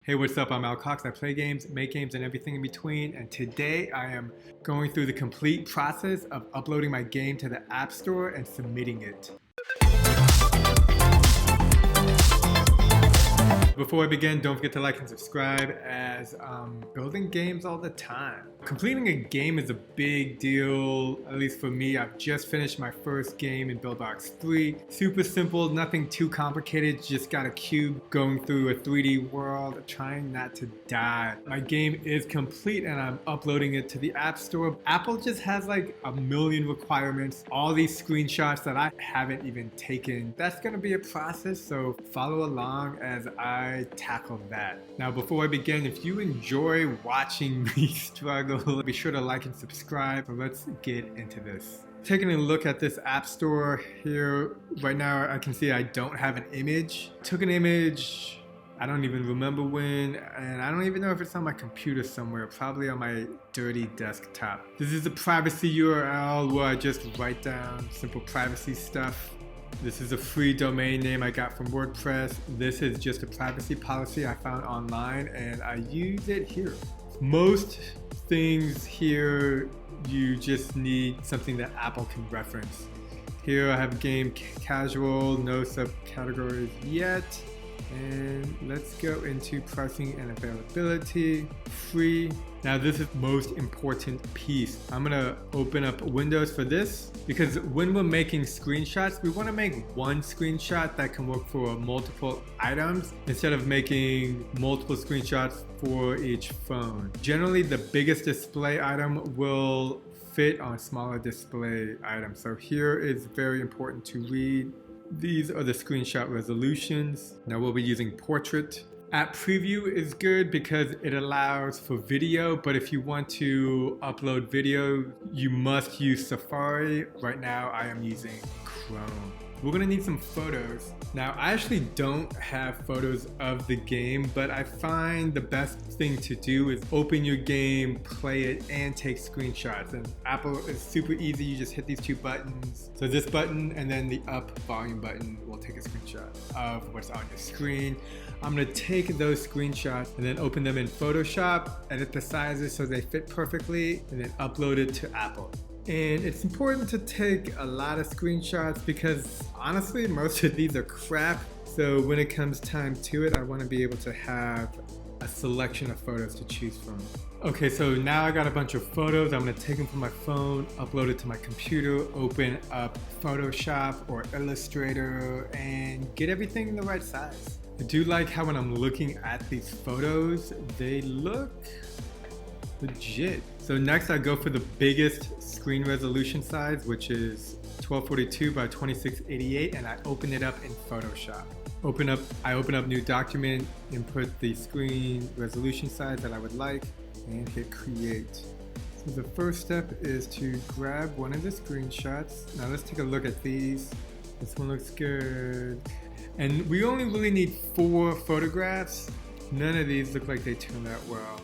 Hey, what's up? I'm Al Cox. I play games, make games, and everything in between. And today I am going through the complete process of uploading my game to the App Store and submitting it. Before I begin, don't forget to like and subscribe as I'm building games all the time. Completing a game is a big deal, at least for me. I've just finished my first game in Buildbox 3. Super simple, nothing too complicated, just got a cube going through a 3D world, trying not to die. My game is complete and I'm uploading it to the App Store. Apple just has like a million requirements, all these screenshots that I haven't even taken. That's gonna be a process, so follow along as I tackle that. Now, before I begin, if you enjoy watching me struggle, be sure to like and subscribe. So let's get into this. Taking a look at this App Store here, right now I can see I don't have an image. Took an image, I don't even remember when, and I don't even know if it's on my computer somewhere, probably on my dirty desktop. This is a privacy URL where I just write down simple privacy stuff. This is a free domain name I got from WordPress. This is just a privacy policy I found online and I use it here. Most things here, you just need something that Apple can reference. Here I have game casual, no subcategories yet. And let's go into pricing and availability. Free. Now this is the most important piece. I'm gonna open up Windows for this because when we're making screenshots, we wanna make one screenshot that can work for multiple items instead of making multiple screenshots for each phone. Generally, the biggest display item will fit on smaller display items. So here is very important to read. These are the screenshot resolutions. Now we'll be using portrait. App preview is good because it allows for video, but if you want to upload video, you must use Safari. Right now I am using Chrome. We're gonna need some photos. Now, I actually don't have photos of the game, but I find the best thing to do is open your game, play it, and take screenshots. And Apple is super easy. You just hit these two buttons. So this button and then the up volume button will take a screenshot of what's on your screen. I'm gonna take those screenshots and then open them in Photoshop, edit the sizes so they fit perfectly, and then upload it to Apple. And it's important to take a lot of screenshots because honestly, most of these are crap. So when it comes time to it, I want to be able to have a selection of photos to choose from. Okay, so now I got a bunch of photos. I'm going to take them from my phone, upload it to my computer, open up Photoshop or Illustrator, and get everything in the right size. I do like how when I'm looking at these photos, they look legit. So next I go for the biggest screen resolution size, which is 1242 by 2688, and I open it up in Photoshop. I open up new document, input the screen resolution size that I would like, and hit create. So the first step is to grab one of the screenshots. Now let's take a look at these. This one looks good. And we only really need 4 photographs. None of these look like they turned out well.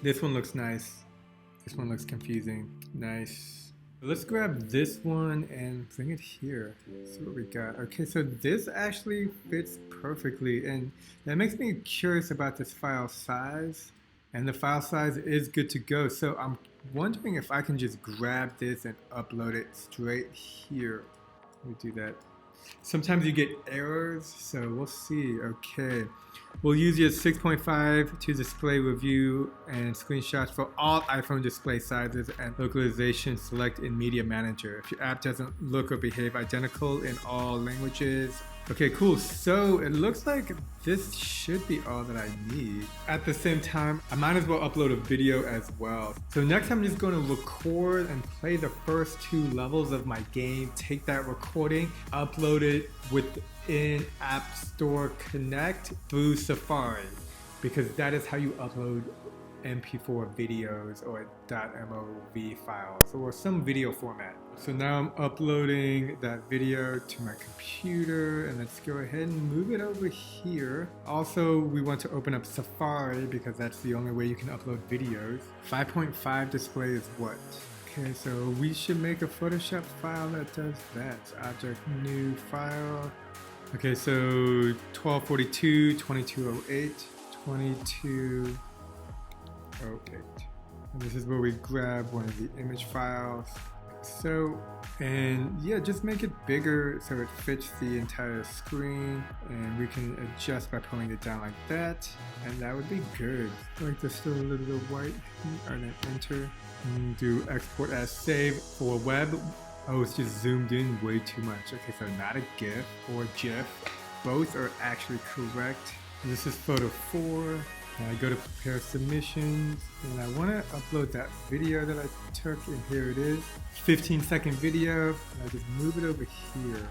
This one looks nice. This one looks confusing. Nice. Let's grab this one and bring it here. See what we got. Okay, so this actually fits perfectly, and that makes me curious about this file size. And the file size is good to go. So I'm wondering if I can just grab this and upload it straight here. Let me do that. Sometimes you get errors, so we'll see. Okay, we'll use your 6.5 to display review and screenshots for all iPhone display sizes and localization. Select in Media Manager if your app doesn't look or behave identical in all languages. Okay, cool. So it looks like this should be all that I need. At the same time, I might as well upload a video as well. So next I'm just going to record and play the first 2 levels of my game, take that recording, upload it within App Store Connect through Safari, because that is how you upload MP4 videos or .mov files or some video format. So now I'm uploading that video to my computer, and let's go ahead and move it over here. Also, we want to open up Safari because that's the only way you can upload videos. 5.5 display is what? Okay, so we should make a Photoshop file that does that. Object, new file. Okay, so 1242, 2208, 2208. And this is where we grab one of the image files. So, and yeah, just make it bigger so it fits the entire screen, and we can adjust by pulling it down like that, and that would be good. Like there's still a little bit of white, and then enter, and do export as save for web. Oh, it's just zoomed in way too much. Okay, so not a GIF or GIF. Both are actually correct. And this is photo 4. I go to prepare submissions, and I want to upload that video that I took, and here it is. 15-second video, and I just move it over here.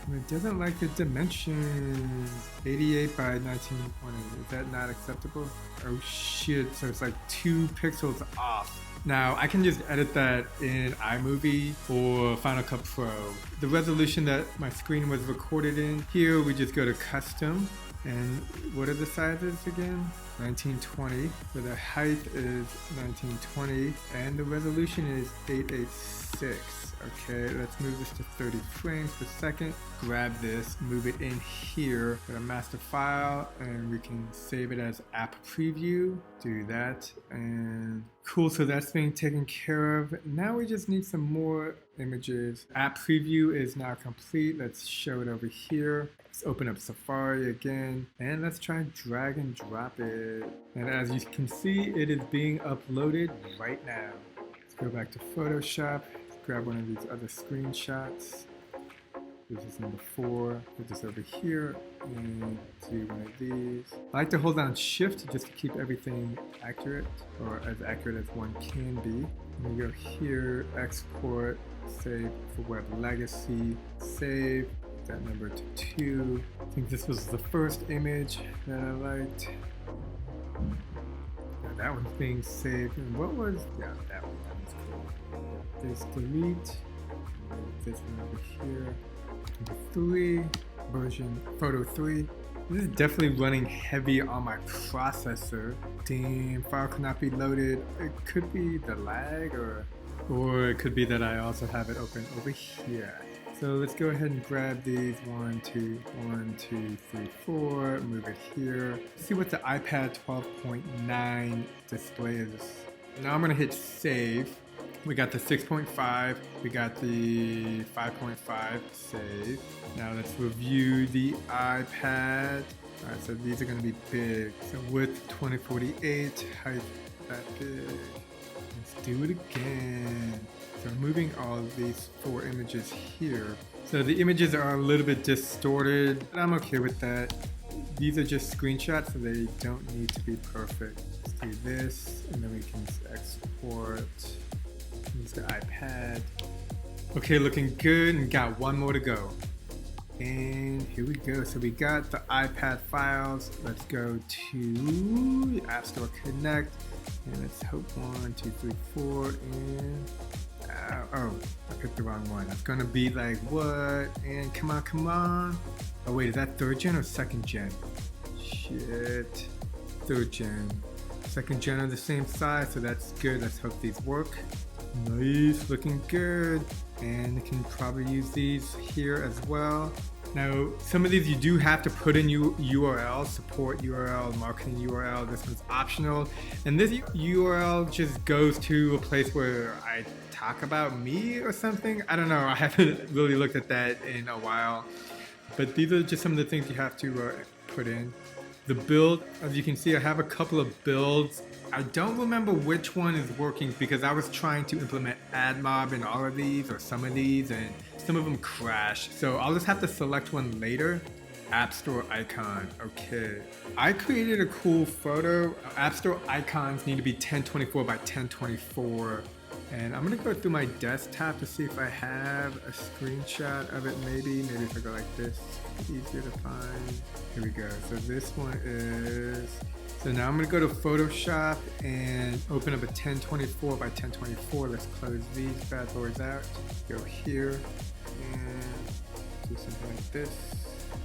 And it doesn't like the dimensions. 88 by 1920. Is that not acceptable? Oh shit, so it's like 2 pixels off. Now, I can just edit that in iMovie or Final Cut Pro. The resolution that my screen was recorded in, here we just go to custom. And what are the sizes again? 1920. So the height is 1920 and the resolution is 886. Okay, let's move this to 30 frames per second. Grab this, move it in here, go to master file, and we can save it as app preview. Do that, and cool, so that's being taken care of. Now we just need some more images. App preview is now complete. Let's show it over here. Let's open up Safari again, and let's try and drag and drop it. And as you can see, it is being uploaded right now. Let's go back to Photoshop. Grab one of these other screenshots. This is number 4. Put this over here and do one of these. I like to hold down Shift just to keep everything accurate, or as accurate as one can be. And we go here, export, save for web legacy, save that number to 2. I think this was the first image that I liked. Now that one's being saved. And what was, yeah, that one was cool. This delete, this one over here, number 3, version photo 3. This is definitely running heavy on my processor. Damn, file cannot be loaded. It could be the lag, or it could be that I also have it open over here. So let's go ahead and grab these 1, 2, 3, 4, move it here. See what the iPad 12.9 display is. Now I'm gonna hit save. We got the 6.5, we got the 5.5, save. Now let's review the iPad. All right, so these are gonna be big. So width 2048, height that big. Let's do it again. So I'm moving all of these 4 images here. So the images are a little bit distorted, but I'm okay with that. These are just screenshots, so they don't need to be perfect. Let's do this, and then we can export. Use the iPad. Okay, looking good, and got one more to go. And here we go. So we got the iPad files. Let's go to the App Store Connect, and let's hope 1, 2, 3, 4, and oh, I picked the wrong one. That's gonna be like what? And come on, come on. Oh wait, is that 3rd gen or 2nd gen? Shit, 3rd gen. 2nd gen are the same size, so that's good. Let's hope these work. Nice, looking good. And you can probably use these here as well. Now, some of these you do have to put in URL, support URL, marketing URL. This one's optional. And this URL just goes to a place where I talk about me or something. I don't know, I haven't really looked at that in a while. But these are just some of the things you have to put in. The build, as you can see, I have a couple of builds. I don't remember which one is working because I was trying to implement AdMob in all of these or some of these, and some of them crash. So I'll just have to select one later. App Store icon, okay. I created a cool photo. App Store icons need to be 1024 by 1024. And I'm gonna go through my desktop to see if I have a screenshot of it maybe if I go like this, easier to find. Here we go, so this one is, so now I'm gonna go to Photoshop and open up a 1024 by 1024. Let's close these bad boys out. Go here and do something like this.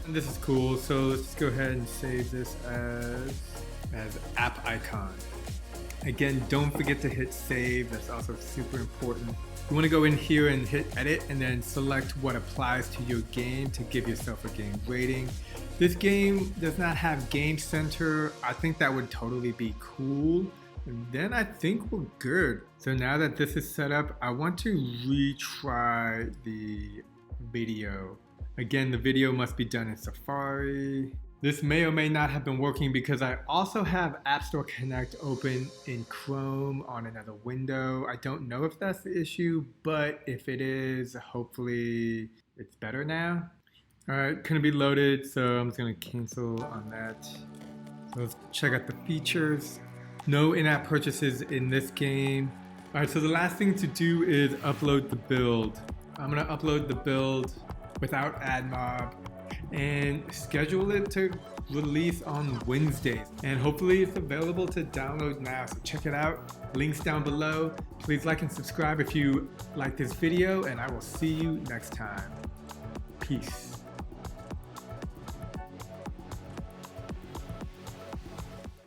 And this is cool, so let's go ahead and save this as app icon. Again, don't forget to hit save. That's also super important. You want to go in here and hit edit and then select what applies to your game to give yourself a game rating. This game does not have Game Center. I think that would totally be cool. And then I think we're good. So now that this is set up, I want to retry the video. Again, the video must be done in Safari. This may or may not have been working because I also have App Store Connect open in Chrome on another window. I don't know if that's the issue, but if it is, hopefully it's better now. All right, couldn't be loaded, so I'm just gonna cancel on that. So let's check out the features. No in-app purchases in this game. All right, so the last thing to do is upload the build. I'm gonna upload the build without AdMob and schedule it to release on Wednesdays. And hopefully it's available to download now, so check it out. Links down below. Please like and subscribe if you like this video, and I will see you next time. Peace.